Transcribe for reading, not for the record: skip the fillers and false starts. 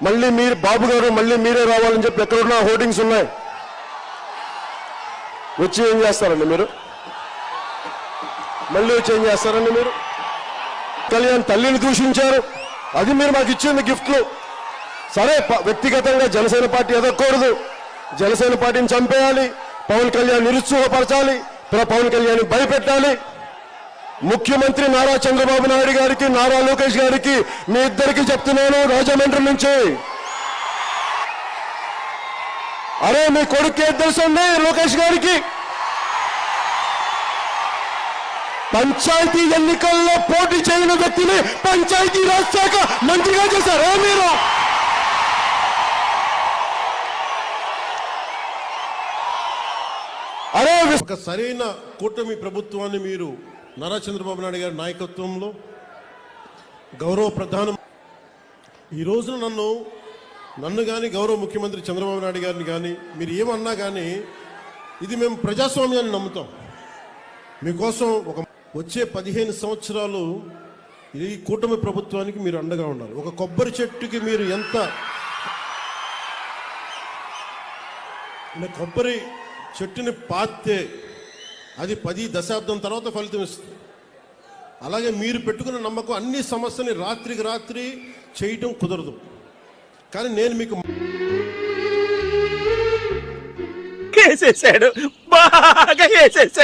మళ్ళీ మీరు బాబు గారు మళ్ళీ మీరే రావాలని చెప్పి ఎక్కడున్నా హోర్డింగ్స్ ఉన్నాయి. వచ్చి ఏం చేస్తారండి మీరు? మళ్ళీ వచ్చి ఏం చేస్తారండి మీరు? కళ్యాణ్ తల్లిని దూషించారు, అది మీరు మాకు ఇచ్చింది గిఫ్ట్లు. సరే, వ్యక్తిగతంగా జనసేన పార్టీ ఎదగకూడదు, జనసేన పార్టీని చంపేయాలి, పవన్ కళ్యాణ్ నిరుత్సాహపరచాలి, పవన్ కళ్యాణ్ భయపెట్టాలి. ముఖ్యమంత్రి నారా చంద్రబాబు నాయుడు గారికి, నారా లోకేష్ గారికి, మీ ఇద్దరికి చెప్తున్నాను రాజమండ్రి నుంచి, అరే మీ కొడుకు ఏం తెలుసండి లోకేష్ గారికి? పంచాయతీ ఎన్నికల్లో పోటీ చేయని వ్యక్తిని పంచాయతీ రాజ్ శాఖ మంత్రిగా చేశారు మీరు. అరే ఒక సరైన కూటమి ప్రభుత్వాన్ని మీరు నారా చంద్రబాబు నాయుడు గారి నాయకత్వంలో గౌరవ ప్రధానం ఈ రోజున నన్ను కానీ గౌరవ ముఖ్యమంత్రి చంద్రబాబు నాయుడు గారిని కానీ మీరు ఏమన్నా కానీ ఇది మేము ప్రజాస్వామ్యాన్ని నమ్ముతాం. మీకోసం వచ్చే 15 సంవత్సరాలు ఈ కూటమి ప్రభుత్వానికి మీరు అండగా ఉండాలి. ఒక కొబ్బరి చెట్టుకి మీరు ఎంత కొబ్బరి చెట్టుని పాతే అది 10 దశాబ్దం తర్వాత ఫలితం ఇస్తుంది. అలాగే మీరు పెట్టుకున్న నమ్మకం అన్ని సమస్యని రాత్రికి రాత్రి చేయటం కుదరదు. కానీ నేను మీకు కేసేసాడు, బాగా కేసేసాడు.